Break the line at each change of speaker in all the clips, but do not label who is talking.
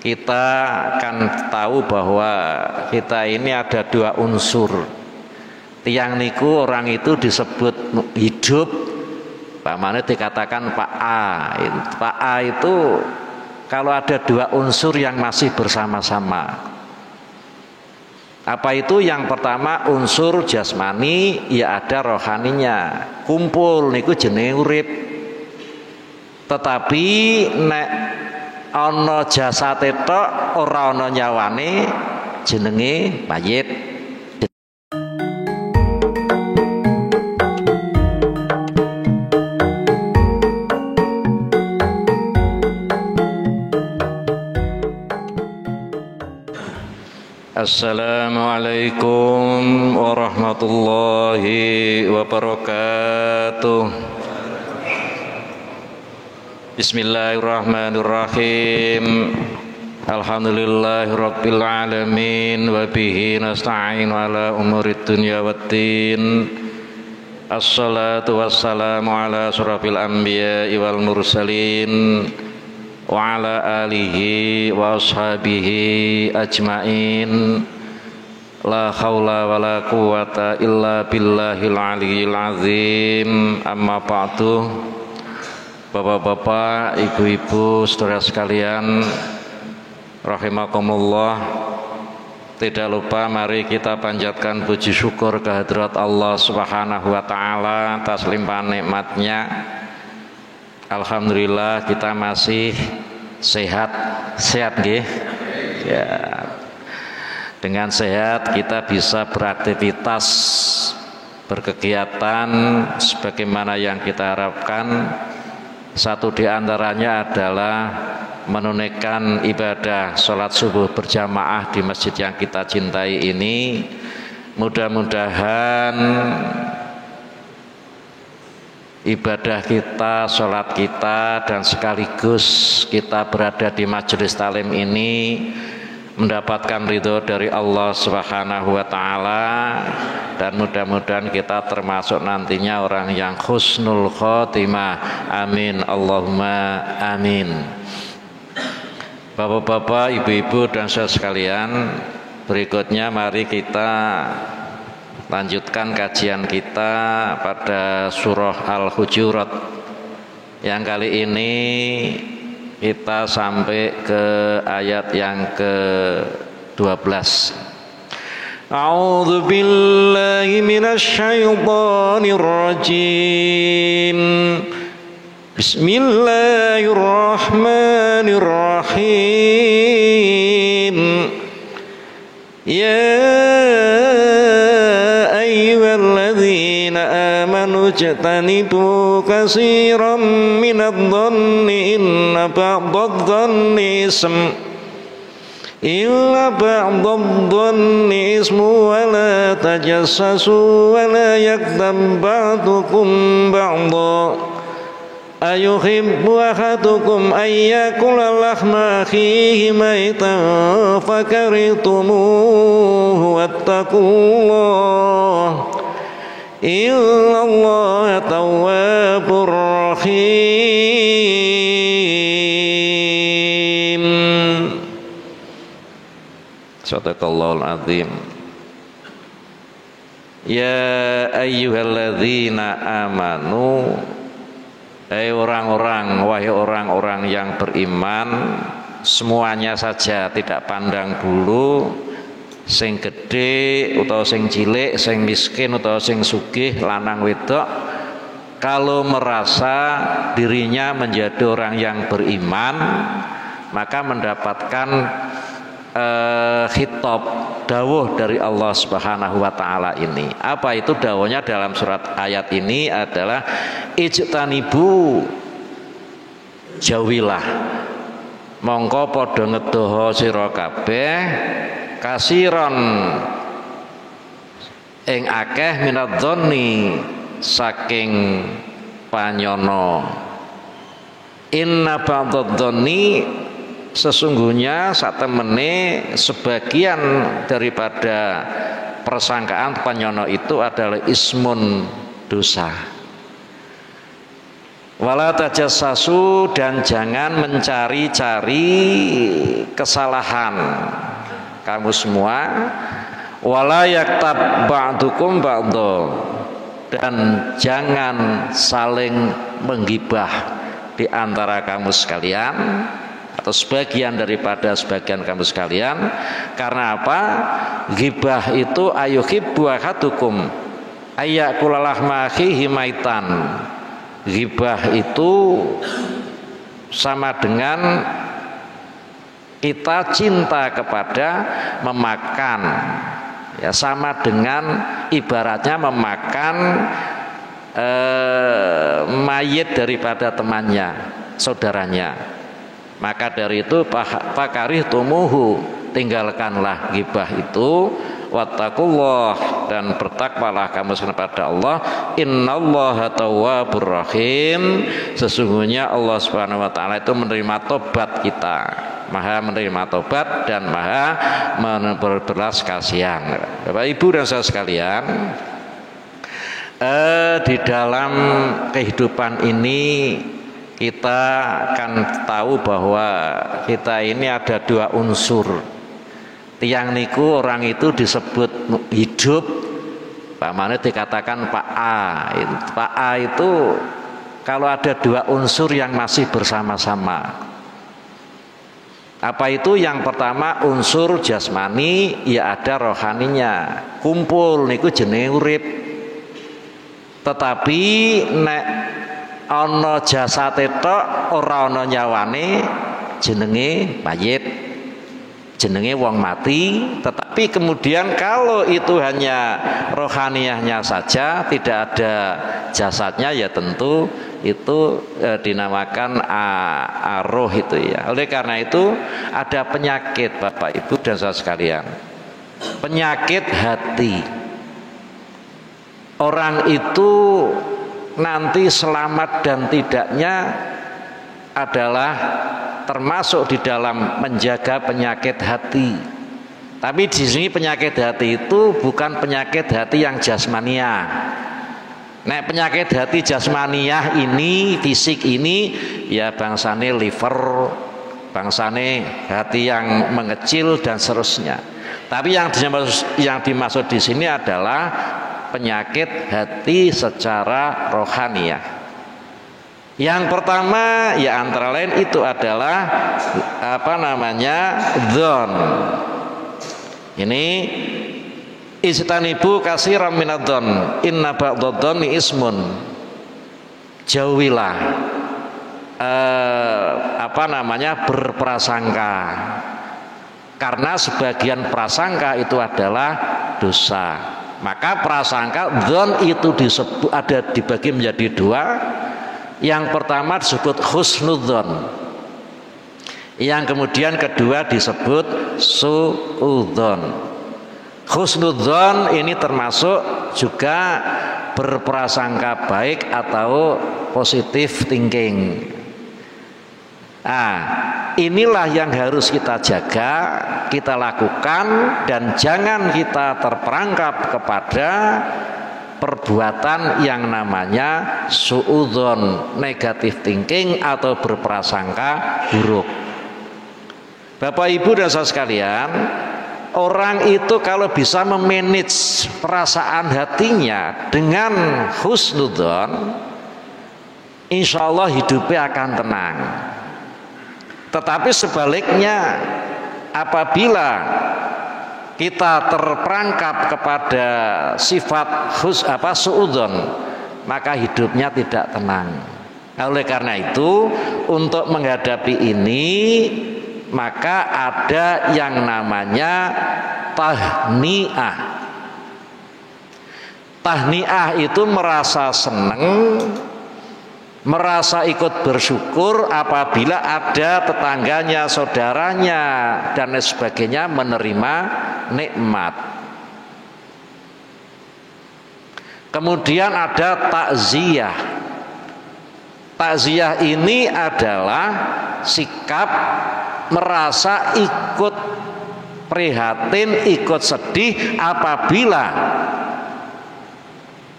kita akan tahu bahwa kita ini ada dua unsur. Tiang niku orang itu disebut hidup, Pak Mane dikatakan Pak A. Pak A itu kalau ada dua unsur yang masih bersama-sama. Apa itu? Yang pertama unsur jasmani, ya ada rohaninya. Kumpul niku jenenge urip. Tetapi nek ana jasate tok ora ana nyawane jenenge mayit. Assalamualaikum warahmatullahi wabarakatuh. Bismillahirrahmanirrahim. Alhamdulillahirabbil alamin wa bihi nasta'in ala umurid dunya waddin. Assalatu wassalamu ala asyrafil anbiya'i wal mursalin wa ala alihi wa ashabihi ajmain. La haula wa la quwata illa billahil aliyyil azim. Amma ba'du. Bapak-bapak, ibu-ibu, saudara sekalian rahimakumullah, tidak lupa mari kita panjatkan puji syukur kehadirat Allah Subhanahu wa taala atas limpahan nikmatnya. Alhamdulillah kita masih sehat nggih. Ya. Dengan sehat kita bisa beraktivitas, berkegiatan sebagaimana yang kita harapkan. Satu di antaranya adalah menunaikan ibadah sholat subuh berjamaah di masjid yang kita cintai ini. Mudah-mudahan ibadah kita, sholat kita, dan sekaligus kita berada di majelis talim ini mendapatkan ridho dari Allah Subhanahu wa taala, dan mudah-mudahan kita termasuk nantinya orang yang husnul khotimah. Amin Allahumma amin. Bapak-bapak, ibu-ibu dan saudara sekalian, berikutnya mari kita lanjutkan kajian kita pada surah Al-Hujurat. Yang kali ini kita sampai ke ayat yang ke-12. A'udzu billahi minasy syaithanir rajim. Bismillahirrahmanirrahim. Ya ayyuhalladzina amanu ijtanibu katsiran minadh-dhanni inna ba'dadh-dhanni ismu wa la tajassasu wa la yaktab ba'dukum ba'dha ayuhibbu ahadukum ayyakula lahma akhihi maytan fakarihtumuhu wattaqullah innallaha tawwabur rahim. Sadaqallahul azim. Ya ayyuhalladzina amanu, hai orang-orang, wahai orang-orang yang beriman, semuanya saja, tidak pandang bulu, sing gede atau sing cilik, sing miskin atau sing sugih, lanang wedok, kalau merasa dirinya menjadi orang yang beriman, maka mendapatkan khitab, dawuh dari Allah Subhanahu wa taala ini. Apa itu dawuhnya dalam surat ayat ini adalah ijtanibu, jauhilah, mongko padha ngedoha sira kabeh kasiron ing akeh minadh-dhanni saking panyono. Inna ba'dadh-dhanni, sesungguhnya satemene sebagian daripada persangkaan panyono itu adalah ismun, dosa. Wala tajassasu, dan jangan mencari-cari kesalahan kamu semua. Wala yaktab ba'dukum ba'dha, dan jangan saling menggibah di antara kamu sekalian atau sebagian daripada sebagian kamu sekalian. Karena apa? Ghibah itu ayuhibbu ahadukum ayyakula lahma akhihi maitan. Ghibah itu sama dengan kita cinta kepada memakan, ya, sama dengan ibaratnya memakan mayit daripada temannya, saudaranya. Maka dari itu pakarih tumuhu, tinggalkanlah ghibah itu. Wattaqullah, dan bertakwalah kamu kepada Allah. Innallaha tawwabur rahim, sesungguhnya Allah Subhanahu wa taala itu menerima tobat kita, maha menerima tobat dan maha berbelas kasihan. Bapak Ibu dan saudara sekalian, di dalam kehidupan ini kita akan tahu bahwa kita ini ada dua unsur. Tiang niku orang itu disebut hidup, Pak Mane dikatakan Pak A. Pak A itu kalau ada dua unsur yang masih bersama-sama. Apa itu? Yang pertama unsur jasmani, ya ada rohaninya. Kumpul niku jenenge urip. Tetapi nek ana jasate tok ora ana nyawane, jenenge mayit, jenenge wong mati. Tetapi kemudian kalau itu hanya rohaniahnya saja, tidak ada jasadnya, ya tentu itu dinamakan aroh itu ya. Oleh karena itu ada penyakit Bapak Ibu dan saudara sekalian, penyakit hati. Orang itu nanti selamat dan tidaknya adalah termasuk di dalam menjaga penyakit hati. Tapi di sini penyakit hati itu bukan penyakit hati yang jasmaniah. Nah, penyakit hati jasmaniah ini, fisik ini, ya bangsane liver, bangsane hati yang mengecil dan seterusnya. Tapi yang dimaksud di sini adalah penyakit hati secara rohaniah. Yang pertama ya antara lain itu adalah dzon. Ini istanibu katsiran minadzon, inna ba'dzadzoni ismun. Jauhilah berprasangka, karena sebagian prasangka itu adalah dosa. Maka prasangka dzon itu disebut ada dibagi menjadi dua. Yang pertama disebut husnudzon, yang kemudian kedua disebut suudzon. Husnudzon ini termasuk juga berprasangka baik atau positive thinking. Nah, inilah yang harus kita jaga, kita lakukan, dan jangan kita terperangkap kepada perbuatan yang namanya suudzon, negative thinking atau berprasangka buruk. Bapak Ibu dan saudara sekalian, orang itu kalau bisa memanage perasaan hatinya dengan husnudzon, insya Allah hidupnya akan tenang. Tetapi sebaliknya, apabila kita terperangkap kepada sifat suudzon, maka hidupnya tidak tenang. Oleh karena itu, untuk menghadapi ini, maka ada yang namanya tahniah. Tahniah itu merasa senang, merasa ikut bersyukur apabila ada tetangganya, saudaranya, dan lain sebagainya menerima nikmat. Kemudian ada takziah. Takziah ini adalah sikap merasa ikut prihatin, ikut sedih apabila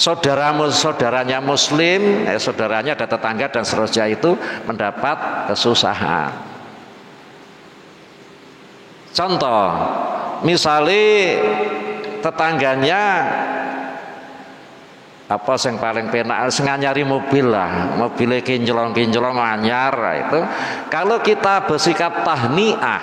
saudaranya muslim, saudaranya ada tetangga dan seterusnya itu mendapat kesusahan. Contoh, misalnya tetangganya apa yang paling penak nganyari mobil lah, mobilnya kinclong anyar itu. Kalau kita bersikap tahniah,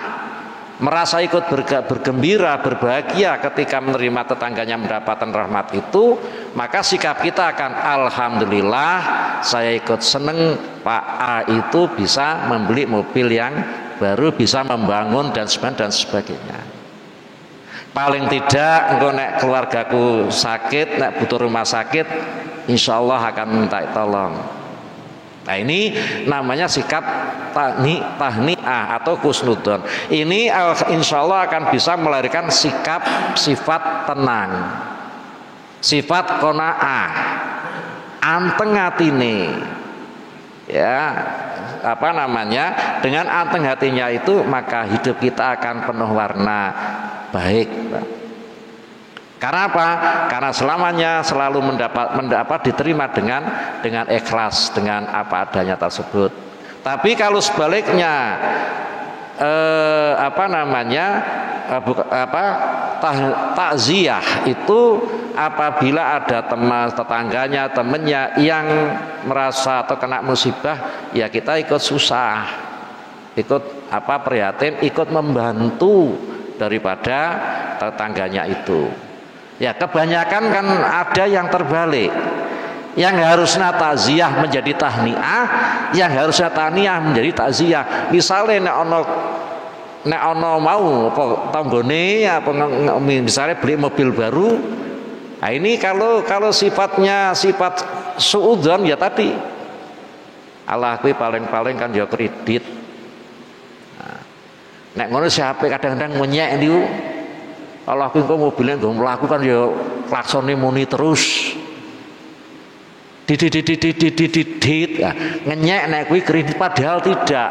merasa ikut bergembira, berbahagia ketika menerima tetangganya mendapatkan rahmat itu, maka sikap kita akan alhamdulillah saya ikut seneng Pak A itu bisa membeli mobil yang baru, bisa membangun dan sebagainya. Paling tidak engko nek keluargaku sakit, nek butuh rumah sakit, insya Allah akan minta tolong. Nah ini namanya sikap tahniah atau kusnudon. Ini insya Allah akan bisa melahirkan sifat tenang, sifat qanaah, anteng atine. Ya, apa namanya? Dengan anteng hatinya itu maka hidup kita akan penuh warna baik. Karena apa? Karena selamanya selalu mendapat diterima dengan ikhlas, dengan apa adanya tersebut. Tapi kalau sebaliknya takziah itu apabila ada tetangganya, temannya yang merasa atau kena musibah, ya kita ikut susah, ikut prihatin, ikut membantu daripada tetangganya itu. Ya kebanyakan kan ada yang terbalik, yang harusnya takziah menjadi tahniah, yang harusnya tahniah menjadi takziah. Misalnya nek ono mau tanggone misalnya beli mobil baru, nah ini kalau sifatnya sifat suudzon ya tadi Allah kuwi paling-paling kan ya kredit. Nah, nek ngono siapa kadang-kadang menyek niku Allah kuwi kok mobilnya nggo mlaku kan ya klaksone muni terus. Didit ngenyek nek kuwi kredit padahal tidak.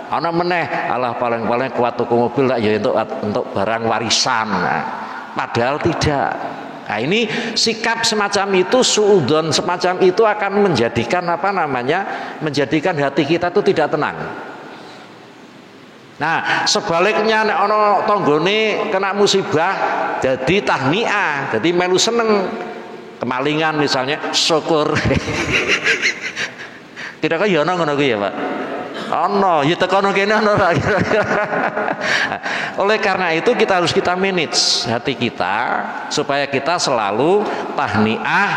Ana meneh Allah paling-paling kuat tuku mobil tak ya untuk barang warisan. Nah, padahal tidak. Nah, ini sikap semacam itu, suudzon semacam itu akan menjadikan menjadikan hati kita itu tidak tenang. Nah, sebaliknya nek ana tanggane kena musibah jadi tahniah, jadi melu seneng. Kemalingan misalnya syukur. Kira-kira ya ana ngono kuwi ya, Pak. Ono, ya tekono kene ono. Oleh karena itu kita harus manage hati kita supaya kita selalu tahniah,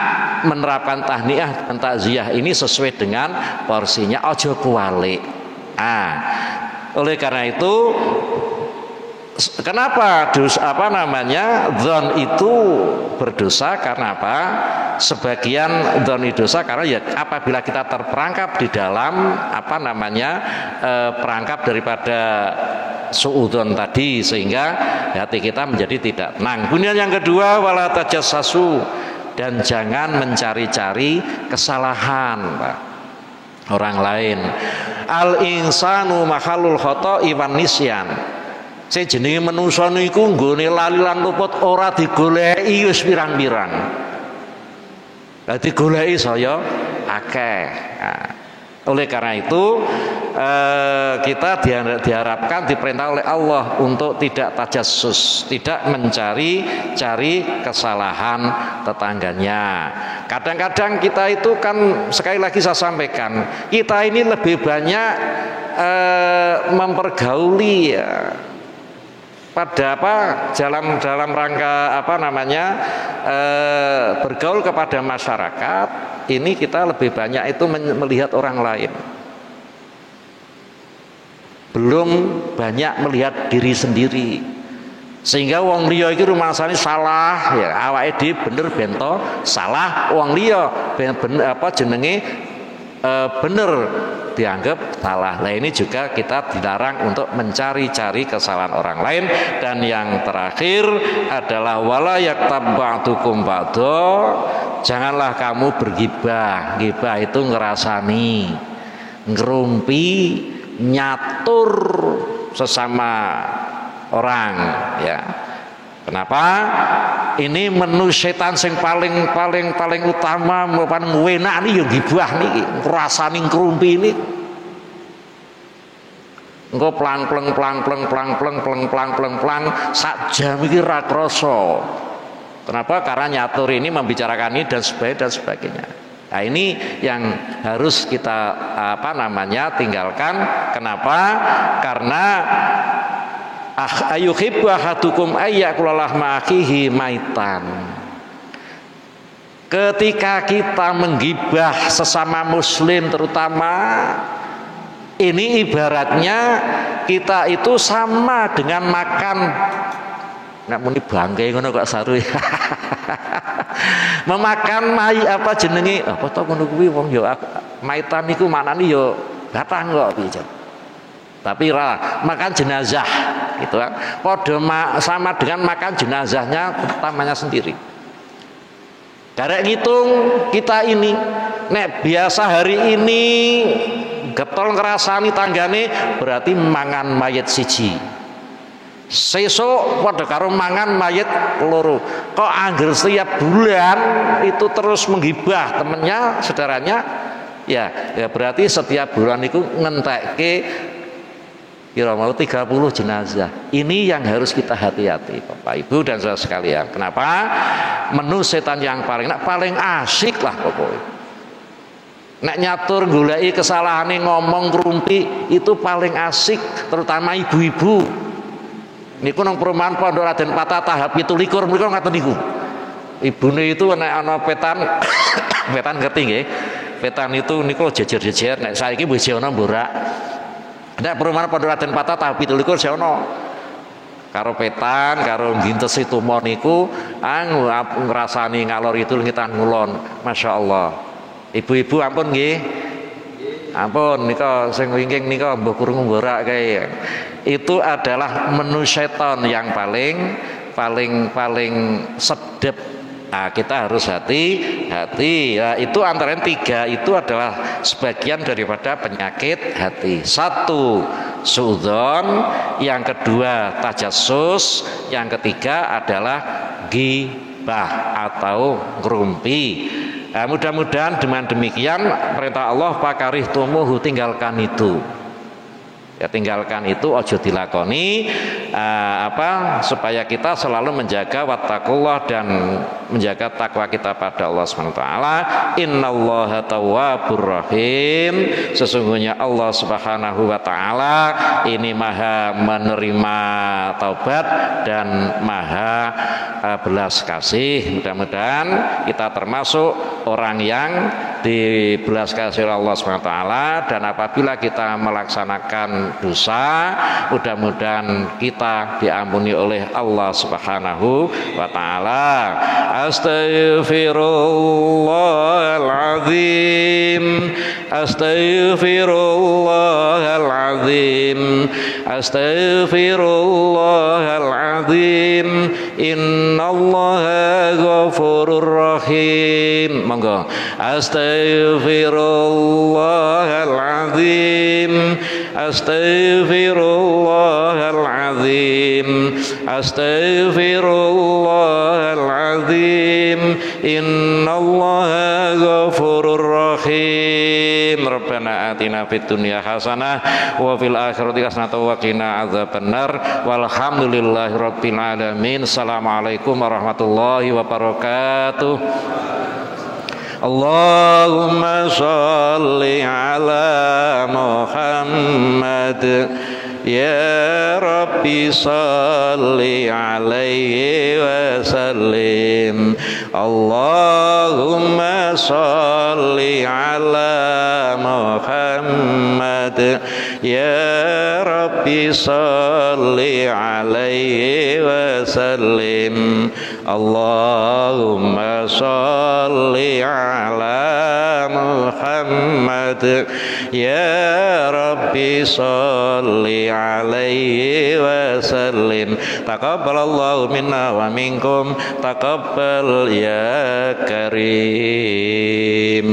menerapkan tahniah dan takziah ini sesuai dengan porsinya, ojo kuwalik. Oleh karena itu kenapa dzon itu berdosa? Karena apa? Sebagian dzon itu dosa karena ya apabila kita terperangkap di dalam perangkap daripada suudzon tadi, sehingga hati kita menjadi tidak tenang. Kemudian yang kedua, wala tajassasu, dan jangan mencari-cari kesalahan, Pak, orang lain. Al insanu makhalul khoto'i wan nisyan. Saya jenenge manungsa niku nggone lali lan luput ora digoleki wis pirang-pirang. Lah digoleki saya akeh. Nah, oleh karena itu kita diharapkan, diperintah oleh Allah untuk tidak tajassus, tidak mencari-cari kesalahan tetangganya. Kadang-kadang kita itu kan, sekali lagi saya sampaikan, kita ini lebih banyak mempergauli pada dalam rangka bergaul kepada masyarakat. Ini kita lebih banyak itu melihat orang lain, belum banyak melihat diri sendiri, sehingga wong liya iki rumangsane salah ya awake dhewe bener bento salah, wong liya bener dianggap salah. Nah ini juga kita dilarang untuk mencari-cari kesalahan orang lain. Dan yang terakhir adalah wala yaktab ba'dukum ba'do, janganlah kamu bergibah. Gibah itu ngerasani, ngerumpi, nyatur sesama orang ya. Kenapa? Ini menu setan sing paling utama, paling enak nih, yang gibah nih, rasane ngrumpi ini. Engko plang sak jam iki ra krasa. Kenapa? Karena nyatur ini membicarakan ini dan sebagainya. Nah, ini yang harus kita tinggalkan. Kenapa? Karena ayuhibbu ahadukum ayyakula lahma akhihi maitan. Ketika kita menggibah sesama muslim terutama, ini ibaratnya kita itu sama dengan makan, nggak muni bangke ngono kok saru. Memakan apa jenenge apa to ngono kuwi wong ya maitan niku maknane ya batang kok piye. Tapi makan jenazah gitu kan. Sama dengan makan jenazahnya utamanya sendiri. Karek ngitung kita ini nek biasa hari ini getol ngrasani tanggane berarti mangan mayit siji. Sesuk padha karo mangan mayit loro. Kok angger setiap bulan itu terus menggibah temennya, saudaranya, ya berarti setiap bulan itu ngentekke kira mau 30 jenazah. Ini yang harus kita hati-hati Bapak Ibu dan saudara sekalian. Kenapa? Menu setan yang paling asik lah pokoknya. Nek nyatur goleki kesalahane ngomong ngrumpi itu paling asik, terutama ibu-ibu. Niku nang perumahan Pondok Raden Patah tahap 17 mriku ngaten niku. Ibune itu nek ana petan petan ngerti nggih. Petan itu niku jejer-jejer, nek saiki wis ana mborak. Nek perumahan Pondok Raden Patah tahap 17 isih ana. Karo petan, karo ngintes itu mon niku ngrasani ngalor itu ngitan ngulon. Masyaallah. Ibu-ibu ampun nggih. Ampun nika sing wingking nika mbah krungu mborak kae. Itu adalah menu setan yang paling sedep. Nah, kita harus hati-hati. Ya, itu antara tiga itu adalah sebagian daripada penyakit hati. Satu, suudzon, yang kedua tajassus, yang ketiga adalah ghibah atau ngrumpi. Nah, mudah-mudahan dengan demikian perintah Allah pakarih tumuhu, tinggalkan itu. Ya tinggalkan itu, ojo dilakoni supaya kita selalu menjaga wattaqullah dan menjaga takwa kita pada Allah Subhanahu wa taala. Innallaha tawwabur rahim. Sesungguhnya Allah Subhanahu wa taala ini Maha menerima taubat dan Maha belas kasih. Mudah-mudahan kita termasuk orang yang dibelas kasih oleh Allah Subhanahu wa taala, dan apabila kita melaksanakan dosa, mudah-mudahan kita diampuni oleh Allah Subhanahu wa taala. Astaghfirullahaladzim, astaghfirullahaladzim, astaghfirullahaladzim. Innallaha ghafurur rahim. Monggo. Astaghfirullahaladzim, astaghfirullahaladzim, astaghfirullahaladzim. Innallaha ghafurur rahim. Rabbana atina fid dunya hasanah wa fil akhirati hasanah wa qina adzabannar. Walhamdulillahi rabbil alamin. Assalamualaikum warahmatullahi wabarakatuh. Allahumma sholli ala Muhammad. Ya Rabbi salli alaihi wa sallim. Allahumma salli ala Muhammad. Ya Rabbi salli alaihi wa sallim. Allahumma salli ala Muhammad. Ya Rabbi salli alaihi wa sallim. Taqabbalallahu minna wa minkum. Taqabbal ya karim.